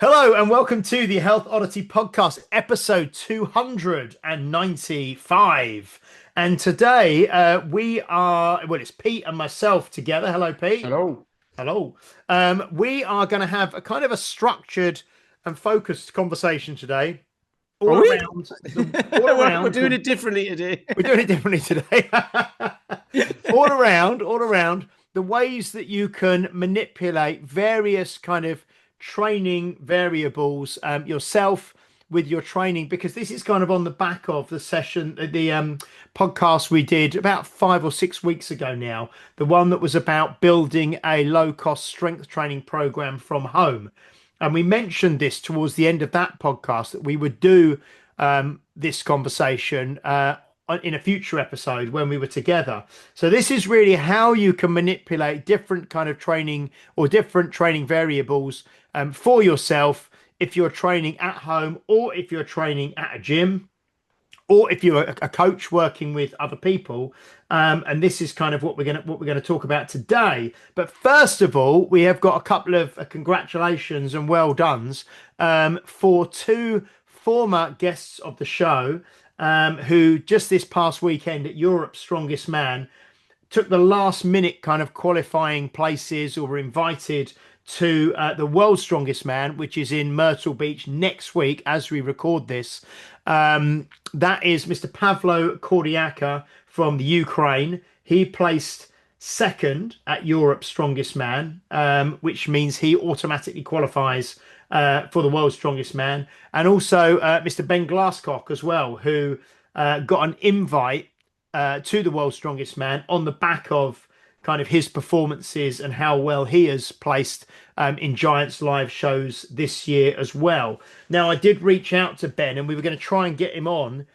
Hello and welcome to the Health Oddity Podcast, episode 295. And today it's Pete and myself together. Hello, Pete. Hello. Hello. We are going to have a kind of a structured and focused conversation today, Are all we? around all We're around doing the, it differently today. we're doing it differently today. All around the ways that you can manipulate various kind of training variables yourself with your training, because this is kind of on the back of the session, the podcast we did about 5 or 6 weeks ago now, the one that was about building a low cost strength training program from home. And we mentioned this towards the end of that podcast that we would do this conversation in a future episode when we were together. So this is really how you can manipulate different kind of training or different training variables for yourself if you're training at home, or if you're training at a gym, or if you're a coach working with other people. And this is kind of what we're gonna talk about today. But first of all, we have got a couple of congratulations and well dones for two former guests of the show, who just this past weekend at Europe's Strongest Man took the last minute kind of qualifying places, or were invited to the World's Strongest Man, which is in Myrtle Beach next week as we record this. That is Mr. Pavlo Kordiaka from the Ukraine. He placed second at Europe's Strongest Man, which means he automatically qualifies for the World's Strongest Man. And also Mr. Ben Glasscock as well, who got an invite to the World's Strongest Man on the back of kind of his performances and how well he has placed in Giants live shows this year as well. Now, I did reach out to Ben, and we were going to try and get him on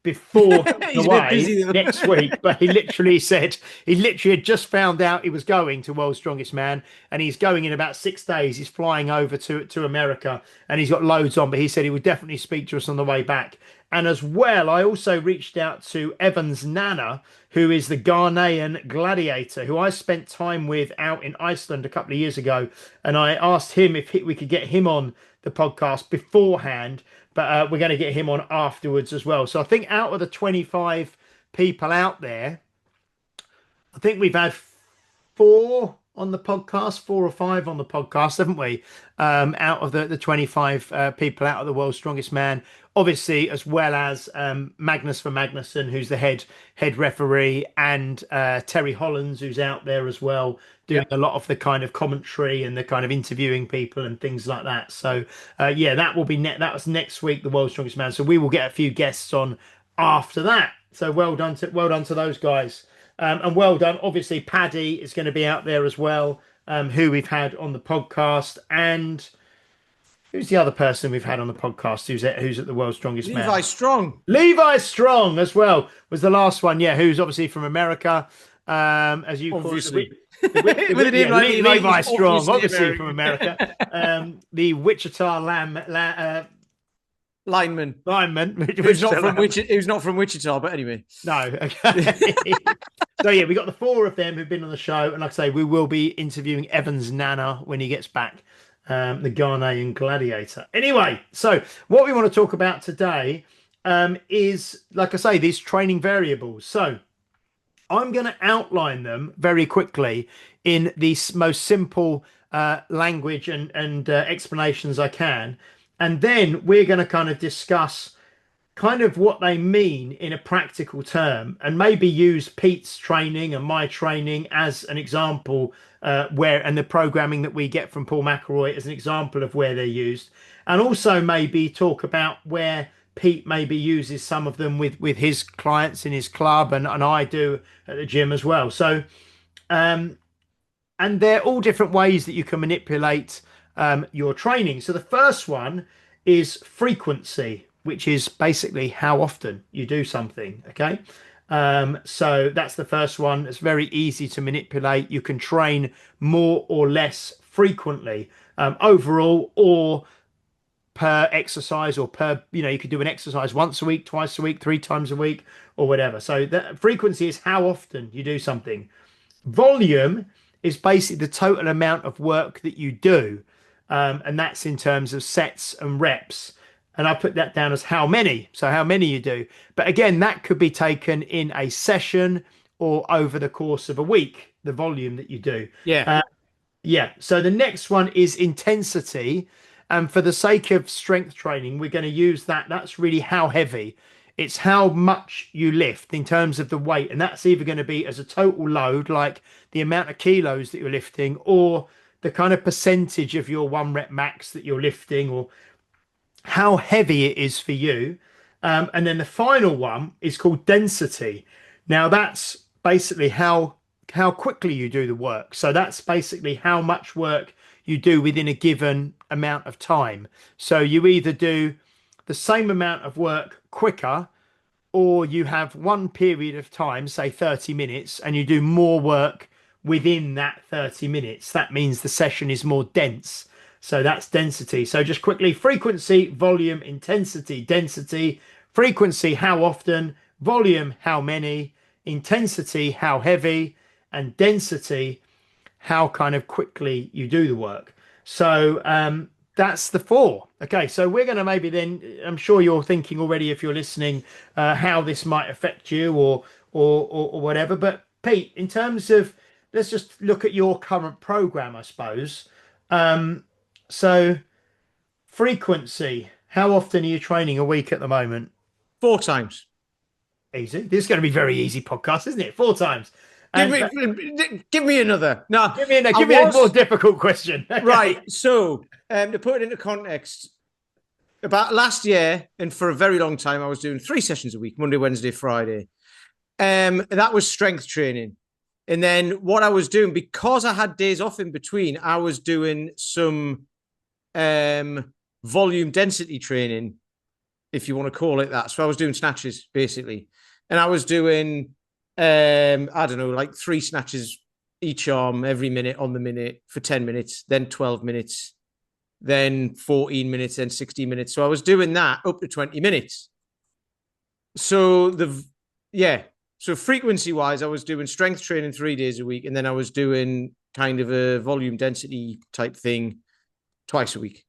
before He's a bit busy though. next week, but he literally said he literally had just found out he was going to World's Strongest Man, and he's going in about 6 days. He's flying over to America, and he's got loads on, but he said he would definitely speak to us on the way back. And as well, I also reached out to Evans Nana, who is the Ghanaian gladiator, who I spent time with out in Iceland a couple of years ago. And I asked him if we could get him on the podcast beforehand, but we're going to get him on afterwards as well. So I think out of the 25 people out there, I think we've had four on the podcast, 4 or 5 on the podcast, haven't we? Out of the 25 people out of the World's Strongest Man, obviously, as well as Magnus for Magnuson, who's the head referee, and Terry Hollands, who's out there as well, doing Yep. a lot of the kind of commentary and the kind of interviewing people and things like that. So yeah, that will be that was next week, the World's Strongest Man. So we will get a few guests on after that. So well done to those guys. And well done. Obviously, Paddy is going to be out there as well, who we've had on the podcast. And who's the other person we've had on the podcast who's at the World's Strongest Man? Levi Strong. Levi Strong as well was the last one. Yeah, who's obviously from America, as you Obviously. call it. With a name like Levi he's Strong, obviously American. from America. The Wichita Lineman. lineman. Who's not from Wichita, but anyway. No. Okay. So yeah, we got the four of them who've been on the show, and like I say, we will be interviewing Evans Nana when he gets back, the Ghanaian gladiator. Anyway, so what we want to talk about today is, like I say, these training variables. So I'm going to outline them very quickly in the most simple language and explanations I can, and then we're going to kind of discuss kind of what they mean in a practical term, and maybe use Pete's training and my training as an example, and the programming that we get from Paul McElroy as an example of where they're used, and also maybe talk about where Pete maybe uses some of them with his clients in his club, and I do at the gym as well. So and they're all different ways that you can manipulate your training. So the first one is frequency, which is basically how often you do something. Okay. So that's the first one. It's very easy to manipulate. You can train more or less frequently, overall, or per exercise, or per, you could do an exercise once a week, twice a week, 3 times a week, or whatever. So the frequency is how often you do something. Volume is basically the total amount of work that you do. and that's in terms of sets and reps. And I put that down as how many, so how many you do. But again, that could be taken in a session or over the course of a week, the volume that you do. Yeah. Yeah. So the next one is intensity. And for the sake of strength training, we're going to use that. That's really how heavy. It's how much you lift in terms of the weight. And that's either going to be as a total load, like the amount of kilos that you're lifting, or the kind of percentage of your 1 rep max that you're lifting, or how heavy it is for you. And then the final one is called density. Now that's basically how quickly you do the work. So that's basically how much work you do within a given amount of time. So you either do the same amount of work quicker, or you have one period of time, say 30 minutes, and you do more work within that 30 minutes. That means the session is more dense. So that's density. So just quickly, frequency, volume, intensity, density, frequency, how often, volume, how many, intensity, how heavy, and density, how kind of quickly you do the work. So that's the four. Okay, so we're going to maybe then, I'm sure you're thinking already if you're listening, how this might affect you or whatever. But Pete, in terms of, let's just look at your current program, I suppose. So frequency, how often are you training a week at the moment? 4 times. Easy. This is going to be very easy podcast, isn't it? 4 times. Give And give me another. No, I give me a more was difficult question. right. So, to put it into context, about last year, and for a very long time, I was doing 3 sessions a week: Monday, Wednesday, Friday. That was strength training. And then what I was doing, because I had days off in between, I was doing some volume density training, if you want to call it that. So I was doing snatches basically, and I was doing I don't know, like 3 snatches each arm every minute on the minute for 10 minutes, then 12 minutes, then 14 minutes, then 60 minutes. So I was doing that up to 20 minutes. So so frequency wise, I was doing strength training 3 days a week, and then I was doing kind of a volume density type thing twice a week.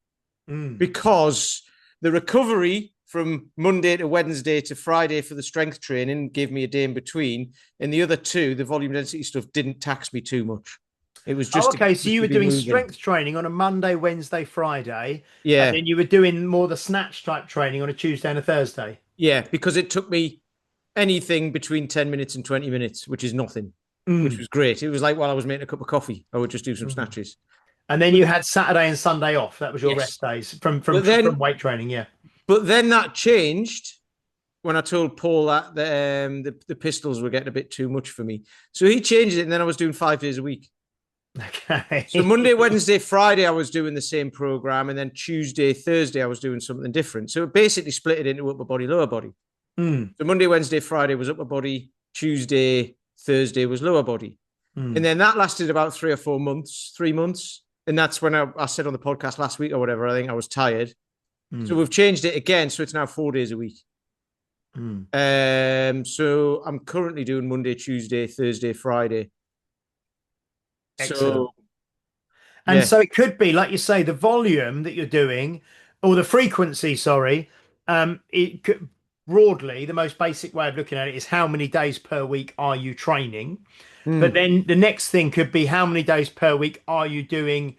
Because the recovery from Monday to Wednesday to Friday for the strength training gave me a day in between, and the other two, the volume density stuff, didn't tax me too much. It was just okay. So you were to be doing moving. strength training on a Monday, Wednesday, Friday, and Yeah, then you were doing more the snatch type training on a Tuesday and a Thursday. yeah, because it took me anything between 10 minutes and 20 minutes, which is nothing, which was great. It was like while I was making a cup of coffee, I would just do some snatches. And then you had Saturday and Sunday off. That was your Yes. rest days from But then, weight training. Yeah. but then that changed when I told Paul that the pistols were getting a bit too much for me. So he changed it, and then I was doing 5 days a week. Okay. So Monday, Wednesday, Friday, I was doing the same program, and then Tuesday, Thursday, I was doing something different. So it basically split it into upper body, lower body. So Monday, Wednesday, Friday was upper body. Tuesday, Thursday was lower body. And then that lasted about 3 or 4 months, 3 months. And that's when I said on the podcast last week or whatever, I think I was tired. So we've changed it again. So it's now 4 days a week. So I'm currently doing Monday, Tuesday, Thursday, Friday. Excellent. So, And so it could be, like you say, the volume that you're doing, or the frequency, sorry, it could, broadly, the most basic way of looking at it is how many days per week are you training? But then the next thing could be how many days per week are you doing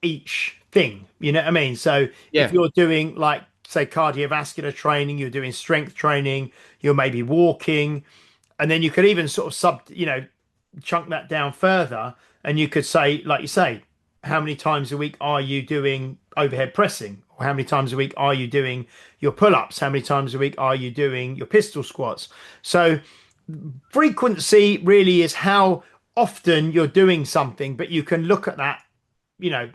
each thing? You know what I mean? So if you're doing like, say, cardiovascular training, you're doing strength training, you're maybe walking, and then you could even sort of chunk that down further, and you could say, like you say, how many times a week are you doing overhead pressing, or how many times a week are you doing your pull-ups, how many times a week are you doing your pistol squats? So frequency really is how often you're doing something, but you can look at that, you know,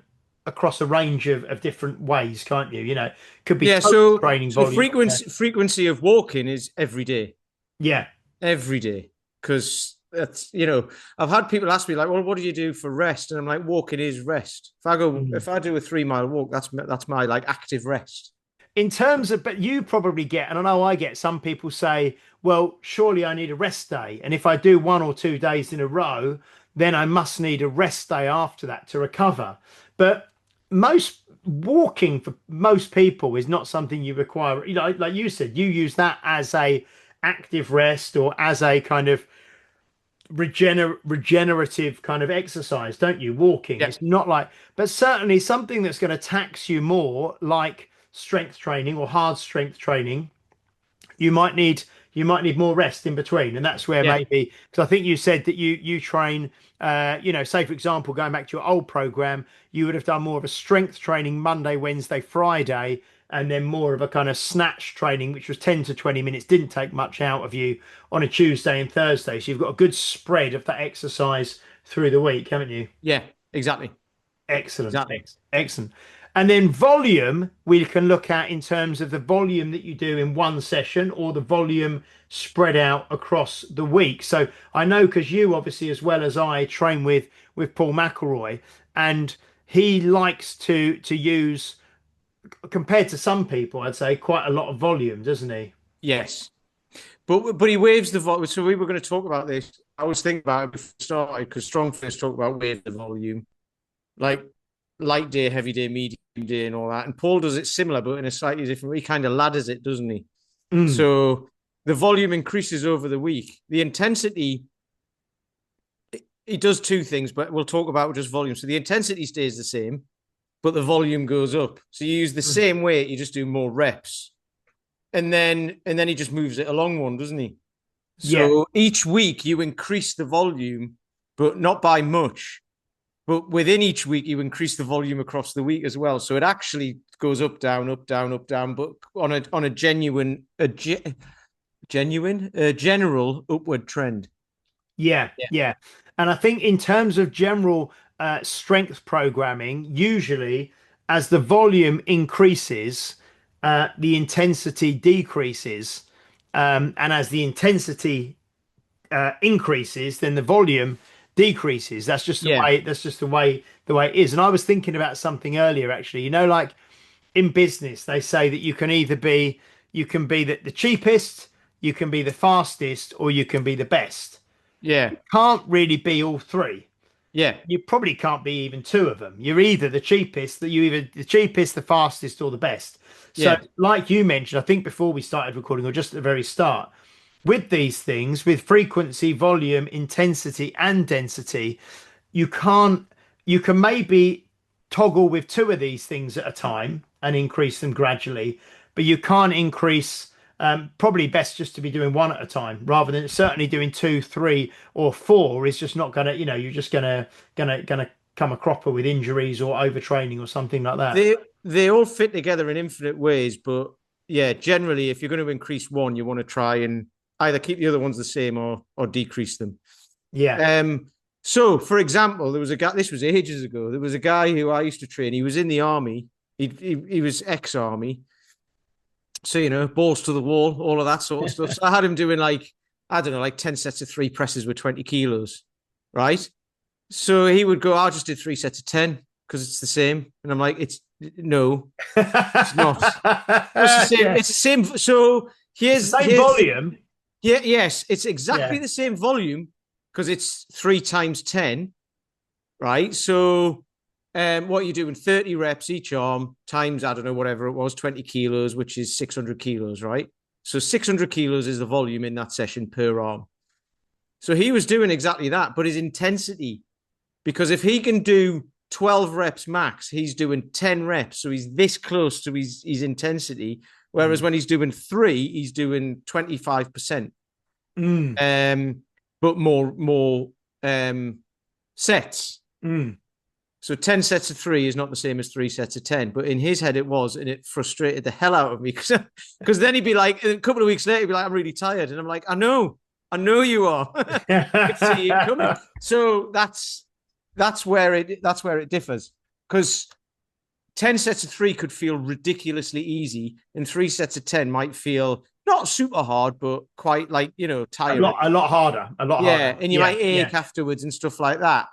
across a range of different ways, can't you? You know, it could be total training so volume. frequency of walking is every day. Yeah. Every day. Because that's, I've had people ask me like, well, what do you do for rest? And I'm like, walking is rest. If I do a 3 mile walk, that's my like active rest. In terms of, but you probably get, and I know I get, some people say, well, surely I need a rest day. And if I do 1 or 2 days in a row, then I must need a rest day after that to recover. But most walking for most people is not something you require. Like you said, you use that as a active rest or as a kind of regenerative kind of exercise, don't you? Walking. Yeah, It's not like, but certainly something that's going to tax you more, like strength training or hard strength training, you might need more rest in between, and that's where yeah, maybe, because I think you said that you train, say for example, going back to your old program, you would have done more of a strength training Monday, Wednesday, Friday, and then more of a kind of snatch training, which was 10 to 20 minutes, didn't take much out of you on a Tuesday and Thursday. So you've got a good spread of that exercise through the week, haven't you? yeah, exactly, Excellent, exactly. excellent. And then volume, we can look at in terms of the volume that you do in one session or the volume spread out across the week. So I know because you obviously, as well as I, train with Paul McElroy, and he likes to use, compared to some people, I'd say quite a lot of volume, doesn't he? Yes, but he waves the volume. So we were going to talk about this. I was thinking about it before we started because Strong first talked about wave the volume, like light day, heavy day, medium day, and all that. And Paul does it similar, but in a slightly different way. He kind of ladders it, doesn't he? Mm, So the volume increases over the week. The intensity, he does two things, but we'll talk about just volume. So the intensity stays the same, but the volume goes up. So you use the mm. same weight, you just do more reps. And then he just moves it along one, doesn't he? Yeah, So each week you increase the volume, but not by much. But within each week, you increase the volume across the week as well. So it actually goes up, down, up, down, up, down, but on a general upward trend. yeah, Yeah. yeah. And I think in terms of general strength programming, usually as the volume increases, the intensity decreases. And as the intensity increases, then the volume decreases. Yeah. That's just the way it is. And I was thinking about something earlier, actually. Like in business, they say that you can be the cheapest, you can be the fastest, or you can be the best. Yeah. Can't really be all three. Yeah. You probably can't be even two of them. You're either the cheapest, the cheapest, the fastest, or the best. So, Yeah. like you mentioned, I think before we started recording, or just at the very start, with these things, with frequency, volume, intensity, and density, you can't, you can maybe toggle with two of these things at a time and increase them gradually, but you can't increase. Probably best just to be doing one at a time rather than certainly doing two, three, or four is just not gonna, you're just gonna come a cropper with injuries or overtraining or something like that. They all fit together in infinite ways, but yeah, generally, if you're going to increase one, you want to try and either keep the other ones the same or decrease them. Yeah. So, for example, there was a guy. This was ages ago. There was a guy who I used to train. He was in the army. He was ex-army. So balls to the wall, all of that sort of stuff. So I had him doing like I don't know, like 10 sets of 3 presses with 20 kilos, right? So he would go, I'll just do 3 sets of 10 because it's the same. And I'm like, no, it's not. No, it's the same. Yeah. It's the same. So It's the same here's the, volume. yeah, yes, it's exactly Yeah. the same volume because it's 3 times 10, right? So what you do in 30 reps each arm times, I don't know, whatever it was, 20 kilos, which is 600 kilos, right? So 600 kilos is the volume in that session per arm. So he was doing exactly that, but his intensity, because if he can do 12 reps max, he's doing 10 reps. So he's this close to his intensity. Whereas Mm. when he's doing three, he's doing 25%. Mm. But more sets. Mm. So 10 sets of three is not the same as 3 sets of 10. But in his head, it was. And it frustrated the hell out of me because then he'd be like, a couple of weeks later, he'd be like, I'm really tired. And I'm like, I know you are. I can see it coming. So that's where it differs. Because 10 sets of three could feel ridiculously easy, and 3 sets of 10 might feel not super hard, but quite like, tiring. A lot harder. A lot Yeah. harder. And you Yeah. might Yeah. ache afterwards and stuff like that.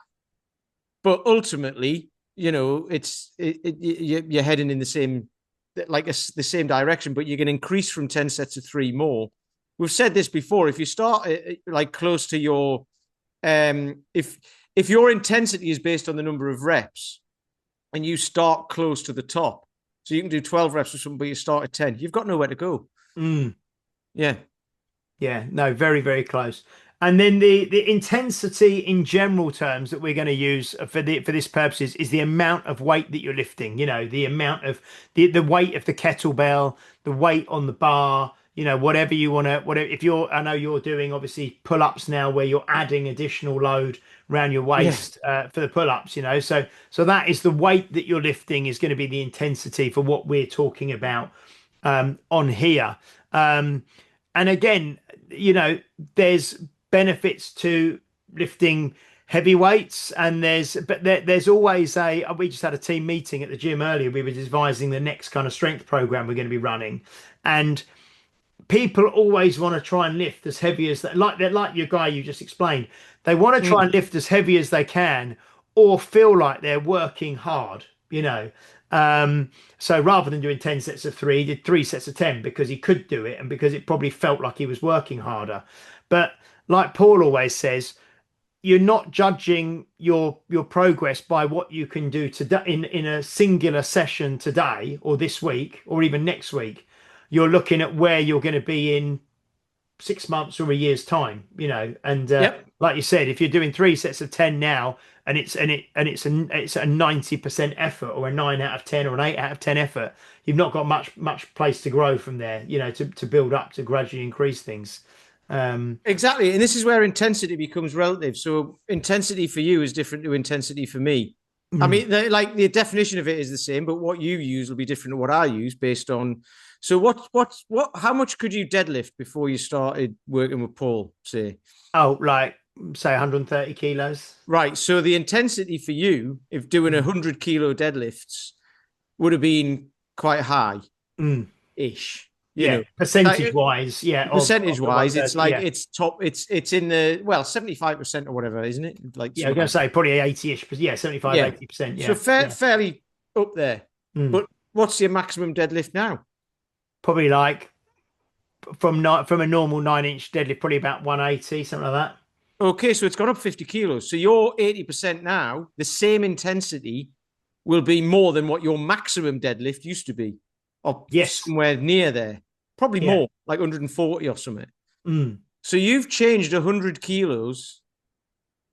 But ultimately, you're heading in the same, the same direction, but you can increase from 10 sets of three more. We've said this before. If you start like close to your, if your intensity is based on the number of reps, and you start close to the top. So you can do 12 reps or something, but you start at 10. You've got nowhere to go. Mm. Yeah. Yeah, no, very, very close. And then the intensity in general terms that we're going to use for this purposes is the amount of weight that you're lifting. You know, the amount of the weight of the kettlebell, the weight on the bar. You know, whatever you want to, whatever. If you're, I know you're doing obviously pull-ups now, where you're adding additional load around your Yeah. waist for the pull-ups. You know, so that is the weight that you're lifting is going to be the intensity for what we're talking about on here. Um, and again, you know, there's benefits to lifting heavy weights, and there's always a. We just had a team meeting at the gym earlier. We were devising the next kind of strength program we're going to be running, and people always want to try and lift as heavy as that. Like your guy you just explained, they want to try and Mm. lift as heavy as they can, or feel like they're working hard. You know, so rather than doing 10 sets of three, he did 3 sets of 10 because he could do it and because it probably felt like he was working harder. But like Paul always says, you're not judging your progress by what you can do today in a singular session today or this week or even next week. You're looking at where you're going to be in 6 months or a year's time, you know. And Yep. like you said, if you're doing 3 sets of 10 now and it's a 90% effort or a 9 out of 10 or an 8 out of 10 effort, you've not got much place to grow from there, you know, to build up to gradually increase things. Exactly. And this is where intensity becomes relative. So intensity for you is different to intensity for me. I mm, mean, like the definition of it is the same, but what you use will be different to what I use based on. So how much could you deadlift before you started working with Paul, say? oh, like say 130 kilos. Right. So the intensity for you, if doing Mm, 100 kilo deadlifts, would have been quite high mm. ish, you Yeah, know. percentage Like wise, yeah, of percentage the wise, it's 130, like yeah. it's top, it's in the, well, 75% or whatever, isn't it? Like Yeah, I'm something gonna like that. say probably 80-ish, but yeah, 75, Yeah. 80%, So yeah. Yeah. fairly up there. Mm. But what's your maximum deadlift now? Probably like from a normal 9 inch deadlift, probably about 180, something like that. Okay, so it's gone up 50 kilos. So your 80% now, the same intensity will be more than what your maximum deadlift used to be, or Yes. somewhere near there. Probably Yeah. more, like 140 or something. Mm. So you've changed 100 kilos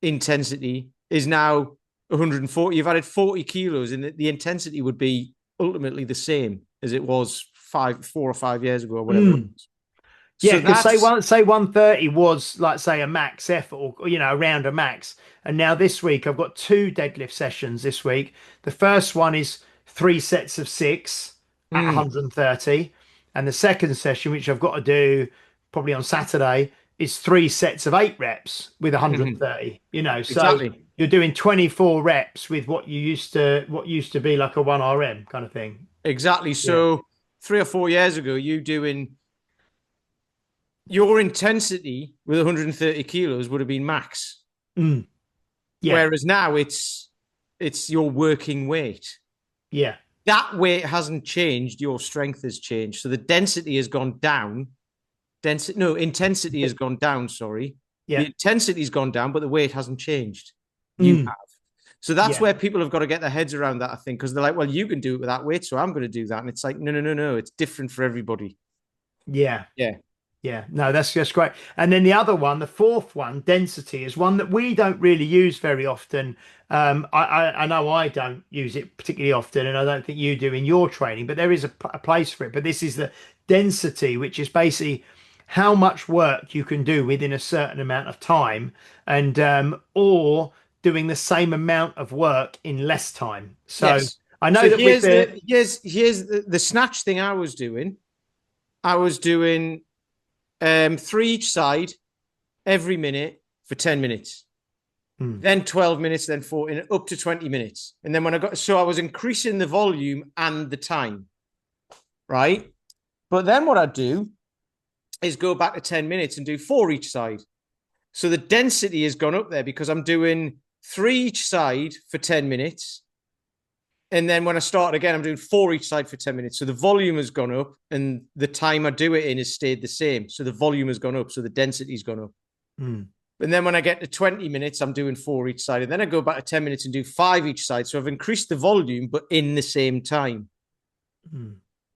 intensity is now 140. You've added 40 kilos, and the intensity would be ultimately the same as it was 4 or 5 years ago, or whatever it Mm. was. Yeah, So because that's 130 was like say a max effort or you know around a max. And now this week I've got 2 deadlift sessions this week. The first one is 3 sets of 6 at mm, 130. And the second session, which I've got to do probably on Saturday, is 3 sets of 8 reps with mhm, 130. You know, so exactly, you're doing 24 reps with what used to be like a 1 RM kind of thing. exactly. Yeah. So 3 or 4 years ago, you doing your intensity with 130 kilos would have been max, Mm. Yeah. whereas now it's your working weight. Yeah. That weight hasn't changed. Your strength has changed. So the density has gone down. Intensity has gone down. Sorry, the Yeah. intensity's gone down, but the weight hasn't changed. You Mm. have. So that's Yeah. where people have got to get their heads around that, I think, because they're like, well, you can do it with that weight, so I'm going to do that. And it's like, no, no, no, no. It's different for everybody. Yeah. Yeah. Yeah, no, that's just great. And then the other one, the fourth one, density, is one that we don't really use very often. I know I don't use it particularly often, and I don't think you do in your training, but there is a place for it. But this is the density, which is basically how much work you can do within a certain amount of time, and or doing the same amount of work in less time. So Yes. I know So that with here's the the snatch thing I was doing. I was doing 3 each side every minute for 10 minutes, Hmm, then 12 minutes, then 14, up to 20 minutes. And then I was increasing the volume and the time, right? But then what I do is go back to 10 minutes and do 4 each side. So the density has gone up there because I'm doing 3 each side for 10 minutes. And then when I start again, I'm doing 4 each side for 10 minutes. So the volume has gone up and the time I do it in has stayed the same. So the volume has gone up. So the density's gone up. hmm. And then when I get to 20 minutes, I'm doing 4 each side. And then I go back to 10 minutes and do 5 each side. So I've increased the volume, but in the same time,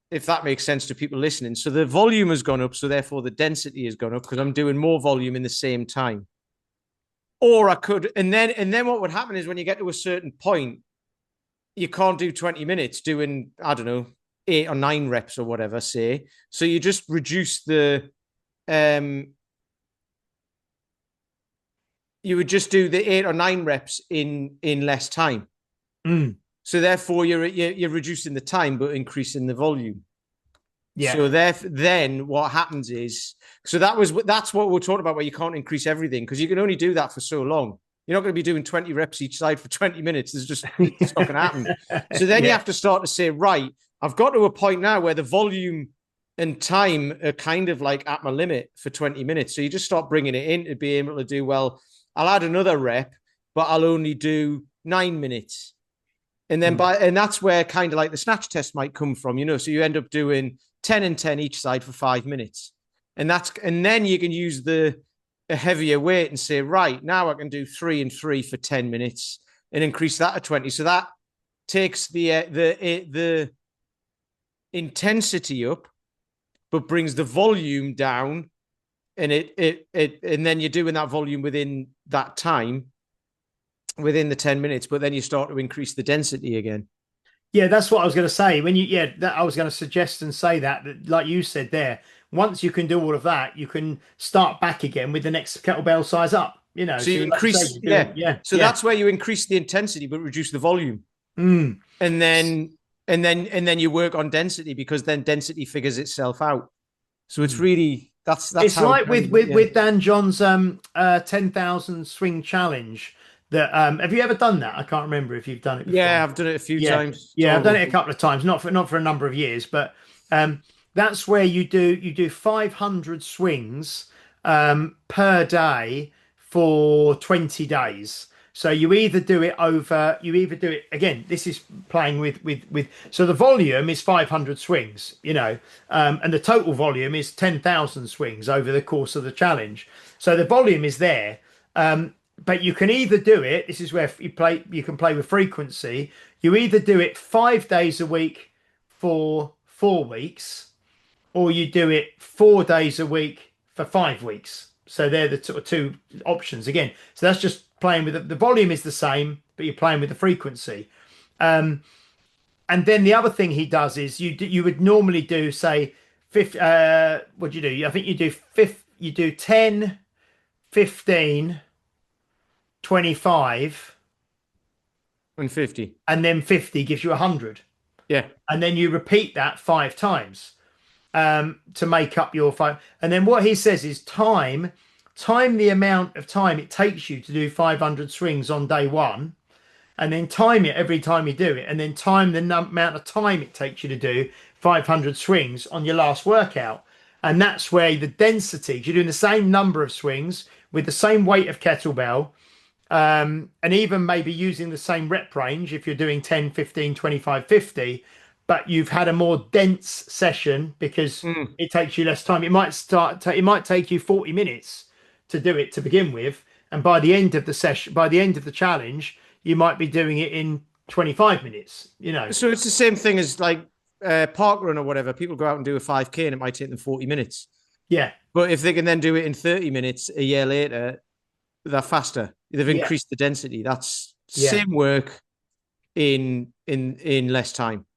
if that makes sense to people listening. So the volume has gone up. So therefore the density has gone up because I'm doing more volume in the same time. Or I could, and then what would happen is when you get to a certain point, you can't do 20 minutes doing, I don't know, 8 or 9 reps or whatever, say. So you just reduce um, you would just do the 8 or 9 reps in less time. So therefore you're reducing the time, but increasing the volume. Yeah. So then what happens is, that's what we're talking about, where you can't increase everything because you can only do that for so long. You're not going to be doing 20 reps each side for 20 minutes. It's not going to happen. So then you have to start to say, right, I've got to a point now where the volume and time are kind of like at my limit for 20 minutes. So you just start bringing it in to be able to do, well, I'll add another rep, but I'll only do 9 minutes. And then and that's where kind of like the snatch test might come from, so you end up doing 10 and 10 each side for 5 minutes. And then you can use a heavier weight and say, right, now I can do 3 and 3 for 10 minutes and increase that to 20. So that takes the intensity up, but brings the volume down. And and then you're doing that volume within that time, within the 10 minutes, but then you start to increase the density again. Yeah, that's what I was going to say. I was going to suggest and say that, like you said there, once you can do all of that, you can start back again with the next kettlebell size up. So you increase, So that's where you increase the intensity but reduce the volume, and then you work on density, because then density figures itself out. So it's really that's it's how like with Dan John's 10,000 swing challenge. That have you ever done that? I can't remember if you've done it before. Yeah, I've done it a few times. Yeah, I've done it a couple of times, not for a number of years, but that's where you do 500 swings per day for 20 days. So you either do it again. This is playing with so the volume is 500 swings, and the total volume is 10,000 swings over the course of the challenge. So the volume is there. But you can either do it, this is where you can play with frequency. You either do it 5 days a week for 4 weeks, or you do it 4 days a week for 5 weeks. So they're the two options again. So that's just playing with the volume is the same, but you're playing with the frequency. And then the other thing he does is you would normally do, say, what do you do? I think you do 10, 15, 25 and 50, and then 50 gives you 100. Yeah. And then you repeat that 5 times to make up your 5. And then what he says is time the amount of time it takes you to do 500 swings on day 1, and then time it every time you do it, and then time the amount of time it takes you to do 500 swings on your last workout. And that's where the density, you're doing the same number of swings with the same weight of kettlebell, and even maybe using the same rep range if you're doing 10, 15, 25, 50, but you've had a more dense session because it takes you less time. It might take you 40 minutes to do it to begin with, and by the end of the session, by the end of the challenge, you might be doing it in 25 minutes. So it's the same thing as like park run or whatever. People go out and do a 5K and it might take them 40 minutes. Yeah, but if they can then do it in 30 minutes a year later, they're faster. They've increased the density. That's same work in less time.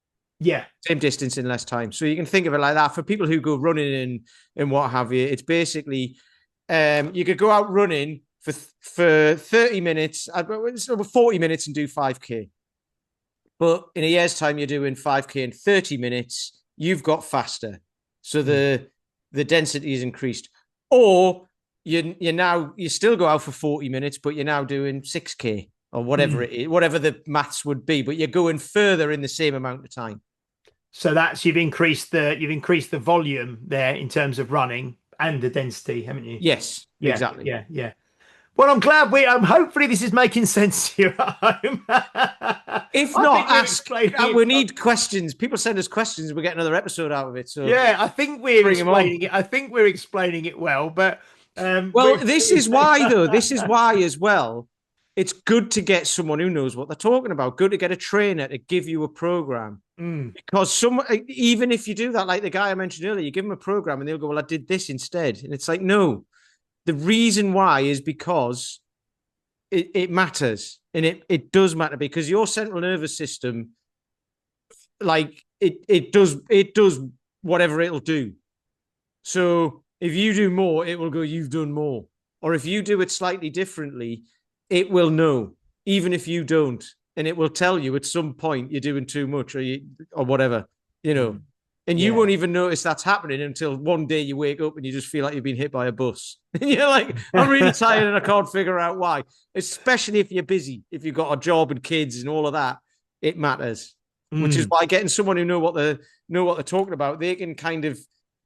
Yeah. Same distance in less time. So you can think of it like that. For people who go running and what have you, it's basically you could go out running for 30 minutes, 40 minutes and do 5K. But in a year's time, you're doing 5K in 30 minutes. You've got faster. So the density is increased. Or you still go out for 40 minutes, but you're now doing 6K or whatever it is, whatever the maths would be, but you're going further in the same amount of time. So that's you've increased the volume there in terms of running and the density, haven't you? Yes, exactly. Yeah. Well, I'm glad hopefully this is making sense to you at home. If not, we need questions. People send us questions. We get another episode out of it. So yeah, I think we're explaining it. I think we're explaining it well, but Well, Which this is why, though. This is why, as well, it's good to get someone who knows what they're talking about. Good to get a trainer to give you a program. Mm, Because even if you do that, like the guy I mentioned earlier, you give them a program and they'll go, "Well, I did this instead." And it's like, no, the reason why is because it matters. And it does matter because your central nervous system, like it does whatever it'll do. So if you do more, it will go, "You've done more." Or if you do it slightly differently, it will know, even if you don't. And it will tell you at some point you're doing too much or whatever, you know. mm, And you yeah. won't even notice that's happening until one day you wake up and you just feel like you've been hit by a bus. And you're like, "I'm really tired and I can't figure out why." Especially if you're busy, if you've got a job and kids and all of that, it matters. Which is Mm, why getting someone who know what they're talking about, they can kind of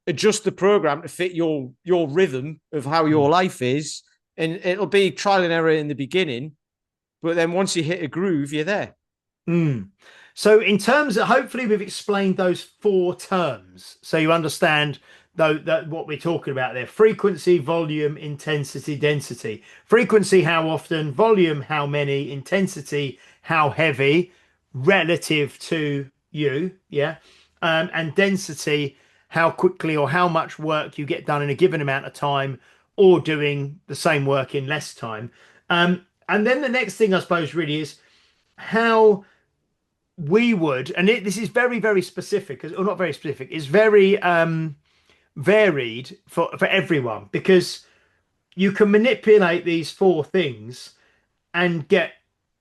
adjust the program to fit your rhythm of how your mm. life is, and it'll be trial and error in the beginning, but then once you hit a groove, you're there. Mm. So, in terms of, hopefully, we've explained those four terms, so you understand though that what we're talking about there: frequency, volume, intensity, density. Frequency, how often; volume, how many; intensity, how heavy, relative to you, yeah, and density, how quickly or how much work you get done in a given amount of time, or doing the same work in less time. And then the next thing, I suppose, really is how we would, and this is very, very specific, or not very specific, it's very varied for everyone because you can manipulate these four things and get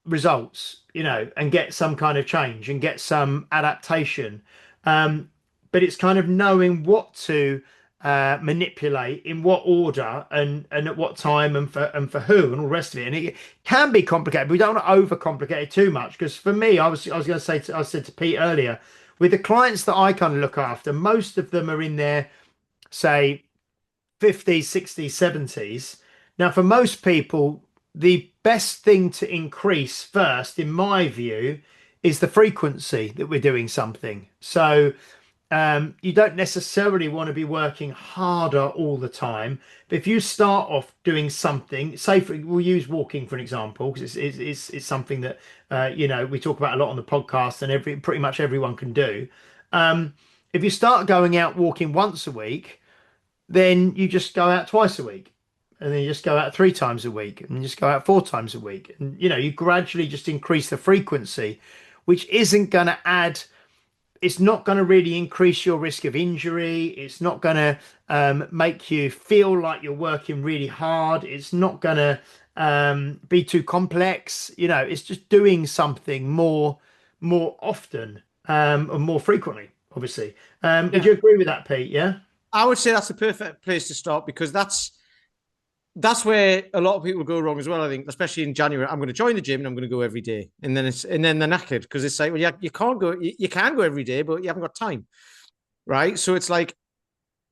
results, and get some kind of change and get some adaptation. Um, but it's kind of knowing what to manipulate in what order and at what time and for who and all the rest of it. And it can be complicated, but we don't want to overcomplicate it too much. Because for me, I was going to say, I said to Pete earlier, with the clients that I kind of look after, most of them are in their, say, 50s, 60s, 70s. Now, for most people, the best thing to increase first, in my view, is the frequency that we're doing something. So you don't necessarily want to be working harder all the time. But if you start off doing something, say we'll use walking for an example, because it's something that we talk about a lot on the podcast, and pretty much everyone can do. Um, if you start going out walking once a week, then you just go out twice a week, and then you just go out three times a week, and you just go out four times a week, and you gradually just increase the frequency, which isn't going to add. It's not going to really increase your risk of injury. It's not going to make you feel like you're working really hard. It's not going to be too complex. It's just doing something more often and more frequently, obviously. Would Yeah, you agree with that, Pete? Yeah. I would say that's the perfect place to start because that's where a lot of people go wrong as well. I think, especially in January, I'm going to join the gym and I'm going to go every day, and then they're knackered because it's like, well, you can't go, you can go every day, but you haven't got time, right? So it's like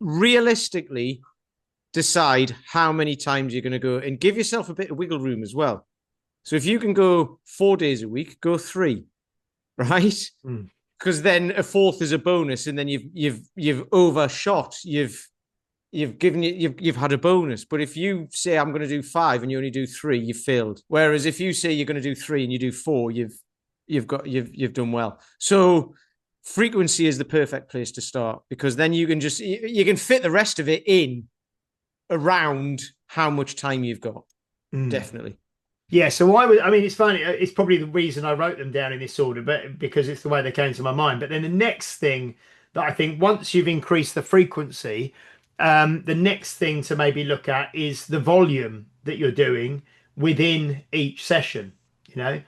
realistically decide how many times you're going to go and give yourself a bit of wiggle room as well. So if you can go 4 days a week, go three, right? Mm. Because then a fourth is a bonus, and then you've overshot. You've had a bonus. But if you say I'm going to do five and you only do three, you've failed. Whereas if you say you're going to do three and you do four, you've done well. So frequency is the perfect place to start because then you can fit the rest of it in around how much time you've got. Mm. Definitely. Yeah, so I mean, it's funny. It's probably the reason I wrote them down in this order, but because it's the way they came to my mind. But then the next thing that I think once you've increased the frequency, the next thing to maybe look at is the volume that you're doing within each session. You know,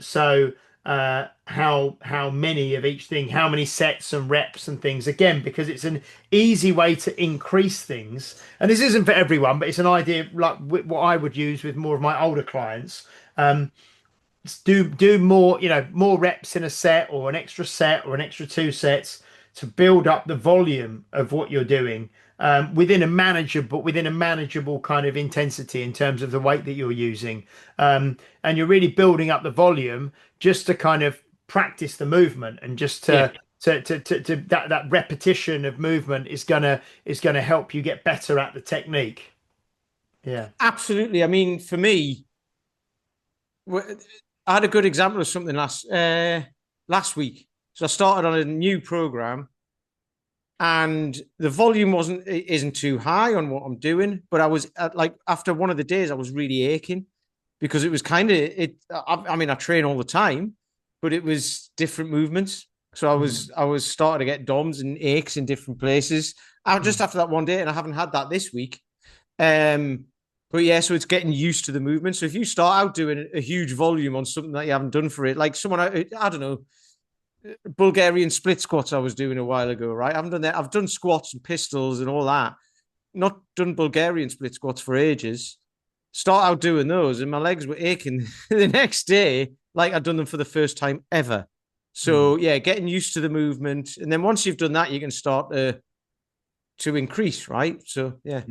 so how many of each thing, how many sets and reps and things. Again, because it's an easy way to increase things. And this isn't for everyone, but it's an idea like what I would use with more of my older clients. Do more, more reps in a set or an extra set or an extra two sets to build up the volume of what you're doing within a manageable kind of intensity in terms of the weight that you're using. And you're really building up the volume just to kind of practice the movement and just Yeah. to that repetition of movement is gonna help you get better at the technique. Yeah. Absolutely. I mean, for me, I had a good example of something last week. So I started on a new program, and the volume isn't too high on what I'm doing, but I was like after one of the days I was really aching because it was kind of it. I mean, I train all the time, but it was different movements. So Mm. I was starting to get DOMs and aches in different places. I just Mm. after that one day, and I haven't had that this week. Um, but yeah, so it's getting used to the movement. So if you start out doing a huge volume on something that you haven't done for it, like someone I don't know, Bulgarian split squats I was doing a while ago, right? I haven't done that. I've done squats and pistols and all that. Not done Bulgarian split squats for ages. Start out doing those, and my legs were aching the next day, like I'd done them for the first time ever. Mm. So yeah, getting used to the movement, and then once you've done that, you can start to increase, right? So yeah,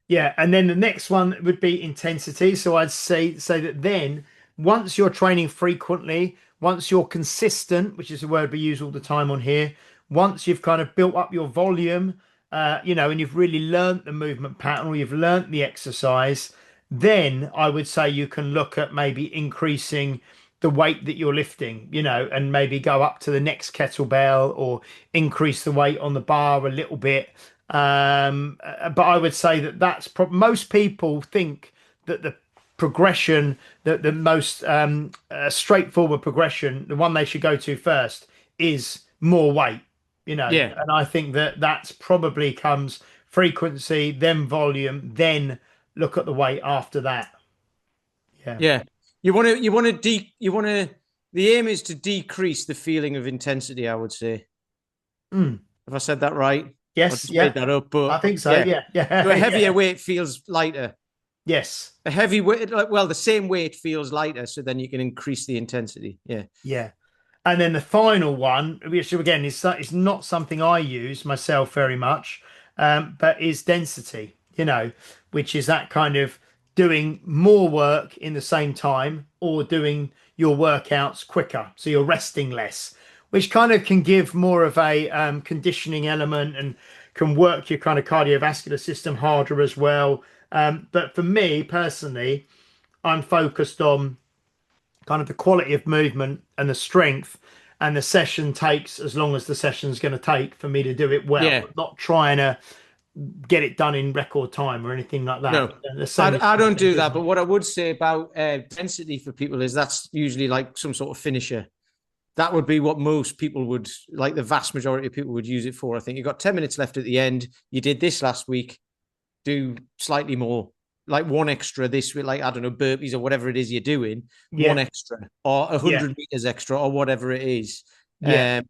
Yeah, and then the next one would be intensity. So I'd say that then once you're training frequently, once you're consistent, which is a word we use all the time on here, once you've kind of built up your volume, and you've really learnt the movement pattern or you've learnt the exercise, then I would say you can look at maybe increasing the weight that you're lifting, and maybe go up to the next kettlebell or increase the weight on the bar a little bit. But I would say that most people think that the progression, the most straightforward progression, the one they should go to first is more weight, yeah, and I think that that's probably comes frequency, then volume, then look at the weight after that. Yeah. yeah. You want to. The aim is to decrease the feeling of intensity. I would say, Mm. if I said that right, I Yes. just made Yeah. that up, I but think so. yeah. Yeah. So Yeah. a heavier Yeah. weight feels lighter. Yes. A heavy weight, well, the same weight feels lighter, so then you can increase the intensity. Yeah, Yeah. And then the final one, which again is not something I use myself very much, but is density, which is that kind of doing more work in the same time or doing your workouts quicker. So you're resting less, which kind of can give more of a conditioning element and can work your kind of cardiovascular system harder as well. But for me personally, I'm focused on kind of the quality of movement and the strength, and the session takes as long as the session's going to take for me to do it well. yeah. I'm not trying to get it done in record time or anything like that. No, The same as I don't do that. doing But it. what I would say about density for people is that's usually like some sort of finisher. That would be what most people would like. The vast majority of people would use it for. I think you've got 10 minutes left at the end. You did this last week. Do slightly more, like one extra this week, like I don't know, burpees or whatever it is you're doing, one Yeah, extra or a yeah, hundred meters extra or whatever it is, yeah.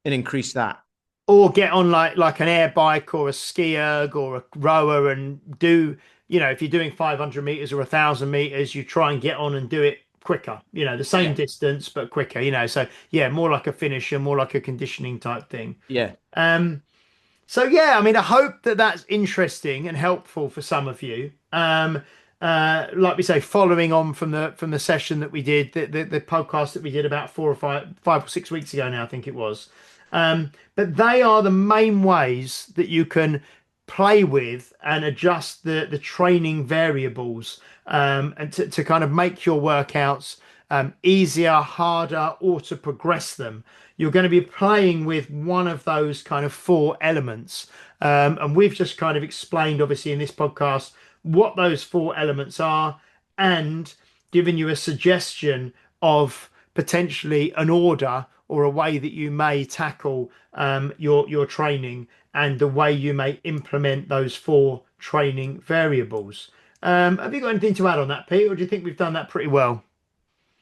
and increase that. Or get on like an air bike or a ski erg or a rower and do, if you're doing 500 meters or 1,000 meters, you try and get on and do it quicker, the same Yeah, distance but quicker, so yeah, more like a finisher, more like a conditioning type thing. yeah. um So yeah, I mean, I hope that that's interesting and helpful for some of you. Like we say, following on from the session that we did, the podcast that we did about 5 or 6 weeks ago now, I think it was. But they are the main ways that you can play with and adjust the training variables, and to kind of make your workouts easier, harder, or to progress them. You're going to be playing with one of those kind of four elements. And we've just kind of explained, obviously, in this podcast, what those four elements are and given you a suggestion of potentially an order or a way that you may tackle your training and the way you may implement those four training variables. Have you got anything to add on that, Pete, or do you think we've done that pretty well?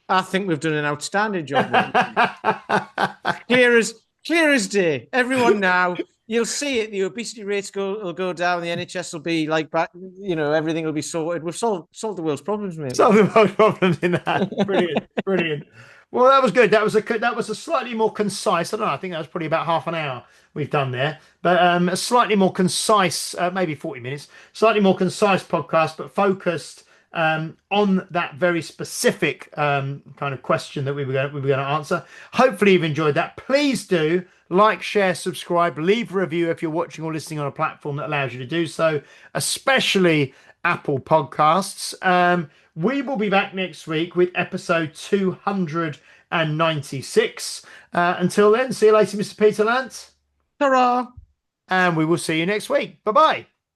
I think we've done an outstanding job with it. Clear as clear as day. Everyone now, you'll see it. The obesity rates will go down. The NHS will be like back. Everything will be sorted. We've solved the world's problems, mate. Solving most problems in that. Brilliant, brilliant. Well, that was good. That was a slightly more concise. I don't know. I think that was probably about half an hour we've done there, but a slightly more concise, maybe 40 minutes, slightly more concise podcast, but focused on that very specific kind of question that we were going to answer. Hopefully you've enjoyed that. Please do like, share, subscribe, leave a review if you're watching or listening on a platform that allows you to do so, especially Apple Podcasts. We will be back next week with episode 296. Until then, see you later, Mr. Peter Lance. Ta-ra! And we will see you next week. Bye bye.